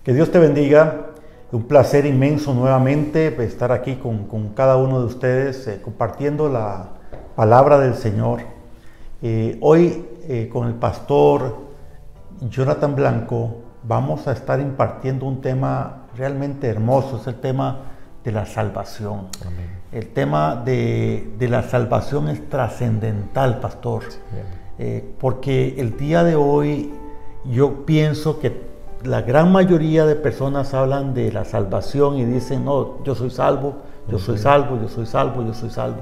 Que Dios te bendiga. Un placer inmenso nuevamente estar aquí con cada uno de ustedes compartiendo la palabra del Señor. Hoy con el pastor Jonathan Blanco vamos a estar impartiendo un tema realmente hermoso. Es el tema de la salvación. Amén. El tema de la salvación es trascendental, pastor. Porque el día de hoy yo pienso que la gran mayoría de personas hablan de la salvación y dicen, no, yo soy salvo, yo soy salvo, yo soy salvo, yo soy salvo.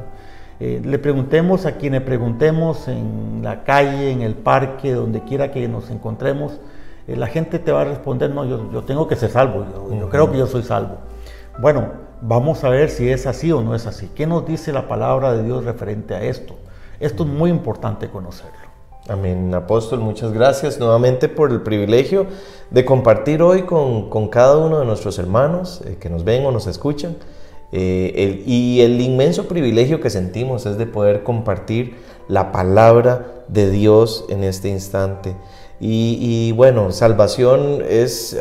Le preguntemos a quienes preguntemos en la calle, en el parque, donde quiera que nos encontremos, la gente te va a responder, no, yo tengo que ser salvo, yo creo que yo soy salvo. Bueno, vamos a ver si es así o no es así. ¿Qué nos dice la palabra de Dios referente a esto? Esto es muy importante conocerlo. Amén. Apóstol, muchas gracias nuevamente por el privilegio de compartir hoy con cada uno de nuestros hermanos que nos ven o nos escuchan. Y el inmenso privilegio que sentimos es de poder compartir la palabra de Dios en este instante. Y bueno, salvación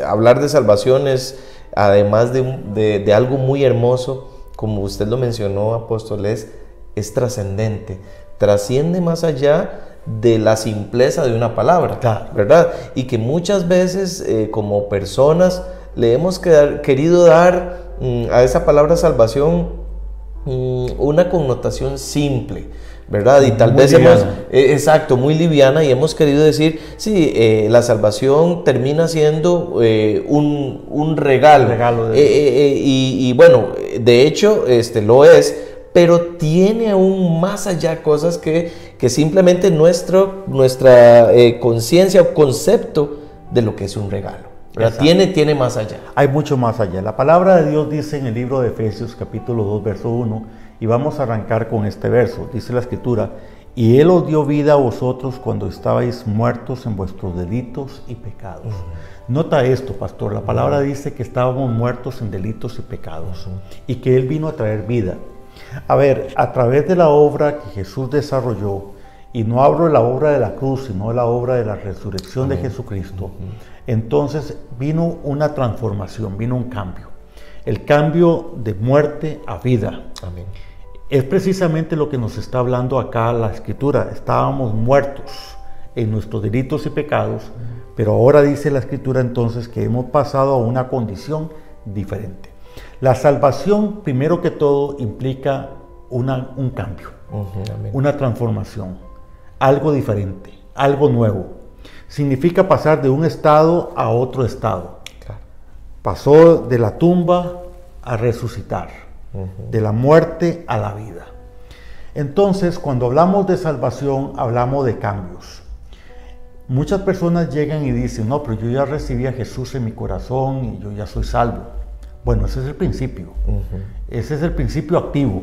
hablar de salvación es, además de algo muy hermoso, como usted lo mencionó, apóstol, es trascendente, trasciende más allá de la simpleza de una palabra, claro, ¿verdad? Y que muchas veces como personas le hemos querido dar a esa palabra salvación una connotación simple, ¿verdad? Y tal vez exacto, muy liviana, y hemos querido decir, sí, la salvación termina siendo un regalo. Y bueno, de hecho lo es, pero tiene aún más allá cosas que simplemente nuestra conciencia o concepto de lo que es un regalo. Tiene más allá. Hay mucho más allá. La palabra de Dios dice en el libro de Efesios capítulo 2 verso 1, y vamos a arrancar con este verso. Dice la escritura, y Él os dio vida a vosotros cuando estabais muertos en vuestros delitos y pecados. Nota esto, pastor, la palabra dice que estábamos muertos en delitos y pecados y que Él vino a traer vida. A ver, a través de la obra que Jesús desarrolló, y no hablo de la obra de la cruz, sino de la obra de la resurrección de Jesucristo, entonces vino una transformación, vino un cambio. El cambio de muerte a vida. Amén. Es precisamente lo que nos está hablando acá la Escritura. Estábamos muertos en nuestros delitos y pecados, pero ahora dice la Escritura entonces que hemos pasado a una condición diferente. La salvación, primero que todo, implica un cambio, una transformación, algo diferente, algo nuevo. Significa pasar de un estado a otro estado. Claro. Pasó de la tumba a resucitar, de la muerte a la vida. Entonces, cuando hablamos de salvación, hablamos de cambios. Muchas personas llegan y dicen, no, pero yo ya recibí a Jesús en mi corazón y yo ya soy salvo. Bueno, ese es el principio. Ese es el principio activo.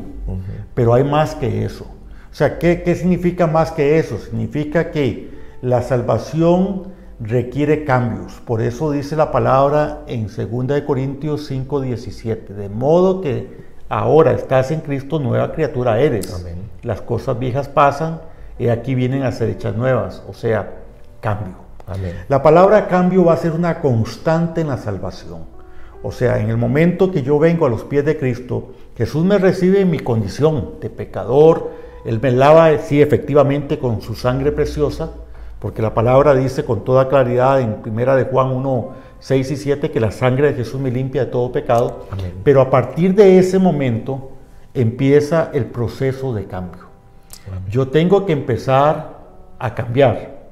Pero hay más que eso. O sea, ¿qué significa más que eso? Significa que la salvación requiere cambios. Por eso dice la palabra en 2 Corintios 5:17. De modo que ahora estás en Cristo, nueva criatura eres. Amén. Las cosas viejas pasan y aquí vienen a ser hechas nuevas. O sea, cambio. Amén. La palabra cambio va a ser una constante en la salvación. O sea, en el momento que yo vengo a los pies de Cristo, Jesús me recibe en mi condición de pecador. Él me lava, sí, efectivamente, con su sangre preciosa, porque la palabra dice con toda claridad en 1 de Juan 1, 6 y 7 que la sangre de Jesús me limpia de todo pecado. Amén. Pero a partir de ese momento empieza el proceso de cambio. Amén. Yo tengo que empezar a cambiar,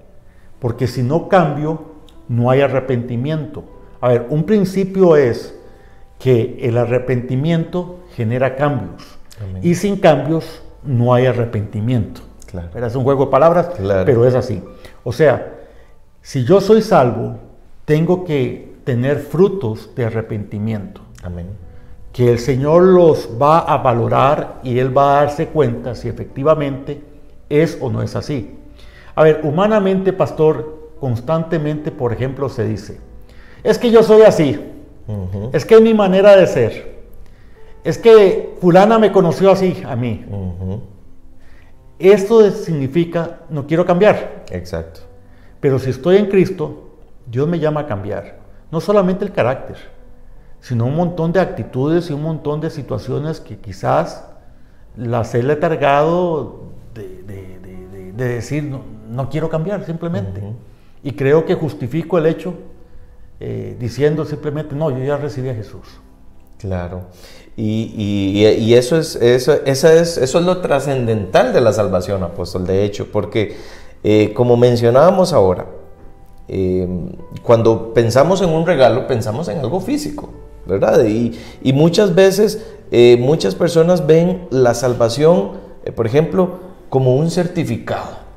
porque si no cambio, no hay arrepentimiento. A ver, un principio es que el arrepentimiento genera cambios. Amén. Y sin cambios no hay arrepentimiento. Claro. Es un juego de palabras, claro, pero es así. O sea, si yo soy salvo, tengo que tener frutos de arrepentimiento. Amén. Que el Señor los va a valorar y Él va a darse cuenta si efectivamente es o no es así. A ver, humanamente, pastor, constantemente, por ejemplo, se dice, es que yo soy así, es que es mi manera de ser, es que fulana me conoció así a mí. Esto significa, no quiero cambiar. Exacto. Pero si estoy en Cristo, Dios me llama a cambiar. no solamente el carácter, sino un montón de actitudes y un montón de situaciones que quizás las he letargado de decir, no quiero cambiar simplemente. Y creo que justifico el hecho diciendo simplemente, no, yo ya recibí a Jesús. Claro. Y eso es lo trascendental de la salvación, apóstol, de hecho, porque como mencionábamos ahora, cuando pensamos en un regalo, pensamos en algo físico, ¿verdad? Y muchas veces, muchas personas ven la salvación, por ejemplo, como un certificado,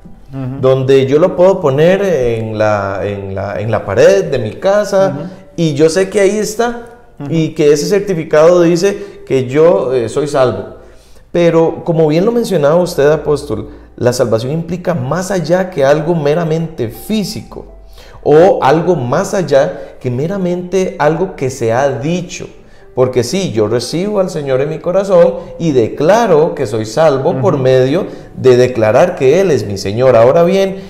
donde yo lo puedo poner en la pared de mi casa, y yo sé que ahí está, y que ese certificado dice que yo soy salvo. Pero como bien lo mencionaba usted, apóstol, la salvación implica más allá que algo meramente físico, o algo más allá que meramente algo que se ha dicho. Porque sí, yo recibo al Señor en mi corazón y declaro que soy salvo por medio de declarar que Él es mi Señor. Ahora bien,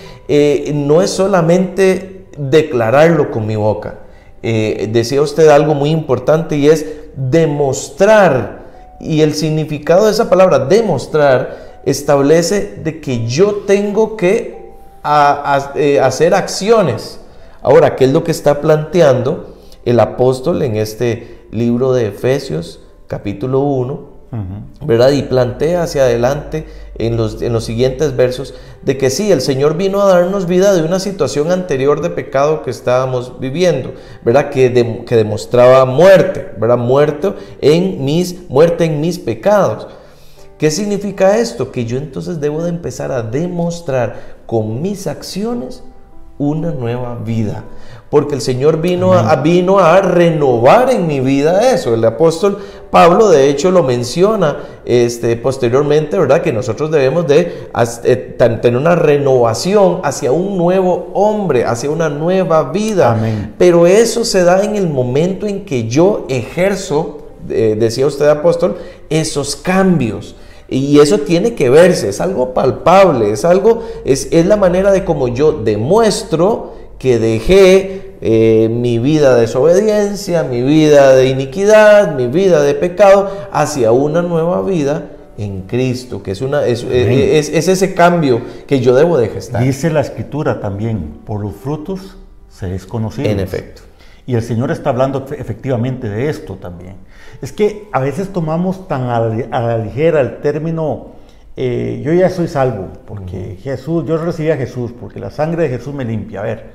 no es solamente declararlo con mi boca. Decía usted algo muy importante, y es demostrar. Y el significado de esa palabra, demostrar, establece de que yo tengo que hacer acciones. Ahora, ¿qué es lo que está planteando el apóstol en este libro de Efesios, capítulo 1, ¿verdad? Y plantea hacia adelante en los siguientes versos de que sí, el Señor vino a darnos vida de una situación anterior de pecado que estábamos viviendo, ¿verdad? Que demostraba muerte, ¿verdad? Muerte en mis pecados. ¿Qué significa esto? Que yo entonces debo de empezar a demostrar con mis acciones una nueva vida, porque el Señor vino a renovar en mi vida eso. El apóstol Pablo de hecho lo menciona posteriormente, ¿verdad? Que nosotros debemos de tener una renovación hacia un nuevo hombre, hacia una nueva vida. Amén. Pero eso se da en el momento en que yo ejerzo, decía usted, apóstol, esos cambios. Y eso tiene que verse, es algo palpable, es la manera de cómo yo demuestro que dejé mi vida de desobediencia, mi vida de iniquidad, mi vida de pecado, hacia una nueva vida en Cristo, que es ese cambio que yo debo de gestar. Dice la Escritura también, por los frutos seréis conocidos. En efecto. Y el Señor está hablando efectivamente de esto también. Es que a veces tomamos tan a la ligera el término, yo ya soy salvo, porque Jesús, yo recibí a Jesús, porque la sangre de Jesús me limpia. A ver,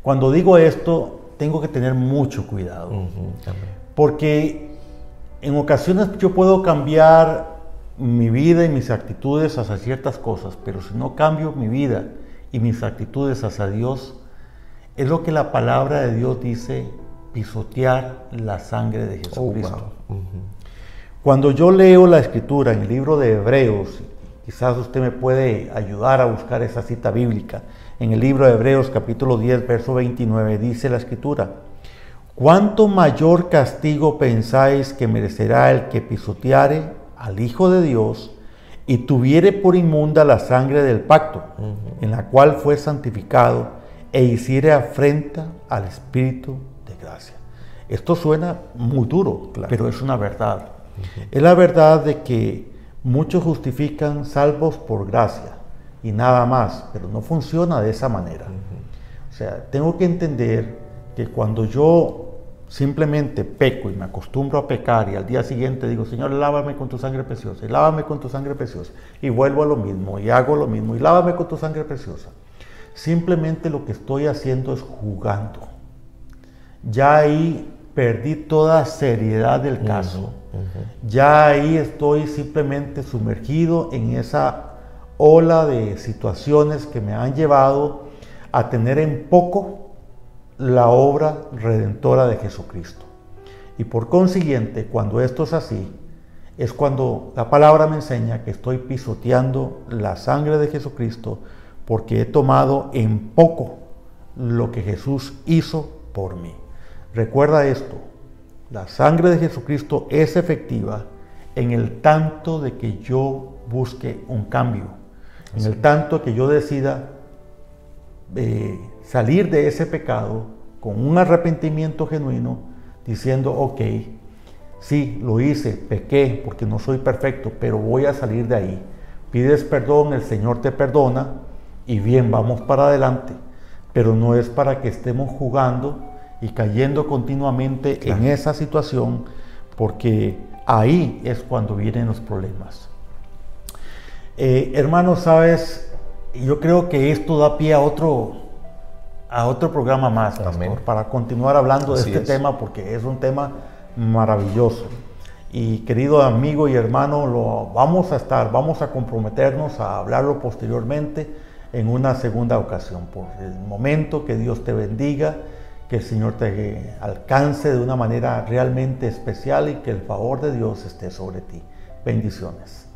cuando digo esto, tengo que tener mucho cuidado, porque en ocasiones yo puedo cambiar mi vida y mis actitudes hacia ciertas cosas, pero si no cambio mi vida y mis actitudes hacia Dios, es lo que la palabra de Dios dice, pisotear la sangre de Jesucristo. Cuando yo leo la Escritura en el libro de Hebreos, quizás usted me puede ayudar a buscar esa cita bíblica, en el libro de Hebreos capítulo 10, verso 29, dice la Escritura: ¿cuánto mayor castigo pensáis que merecerá el que pisoteare al Hijo de Dios y tuviere por inmunda la sangre del pacto, en la cual fue santificado, e hiciere afrenta al Espíritu de gracia? Esto suena muy duro, pero es una verdad. Es la verdad de que muchos justifican salvos por gracia y nada más, pero no funciona de esa manera. O sea, tengo que entender que cuando yo simplemente peco y me acostumbro a pecar y al día siguiente digo, Señor, lávame con tu sangre preciosa, y lávame con tu sangre preciosa, y vuelvo a lo mismo, y hago lo mismo, y lávame con tu sangre preciosa, simplemente lo que estoy haciendo es jugando. Ya ahí perdí toda seriedad del caso. Ya ahí estoy simplemente sumergido en esa ola de situaciones que me han llevado a tener en poco la obra redentora de Jesucristo. Y por consiguiente, cuando esto es así, es cuando la palabra me enseña que estoy pisoteando la sangre de Jesucristo, porque he tomado en poco lo que Jesús hizo por mí. Recuerda esto, la sangre de Jesucristo es efectiva en el tanto de que yo busque un cambio, en el tanto que yo decida salir de ese pecado con un arrepentimiento genuino, diciendo, ok, sí, lo hice, pequé porque no soy perfecto, pero voy a salir de ahí. Pides perdón, el Señor te perdona y bien, vamos para adelante. Pero no es para que estemos jugando y cayendo continuamente en esa situación, porque ahí es cuando vienen los problemas. Hermanos, sabes, yo creo que esto da pie a otro programa más, pastor, para continuar hablando de este tema, porque es un tema maravilloso. Y querido amigo y hermano, vamos a comprometernos a hablarlo posteriormente en una segunda ocasión. Por el momento, que Dios te bendiga, que el Señor te alcance de una manera realmente especial y que el favor de Dios esté sobre ti. Bendiciones.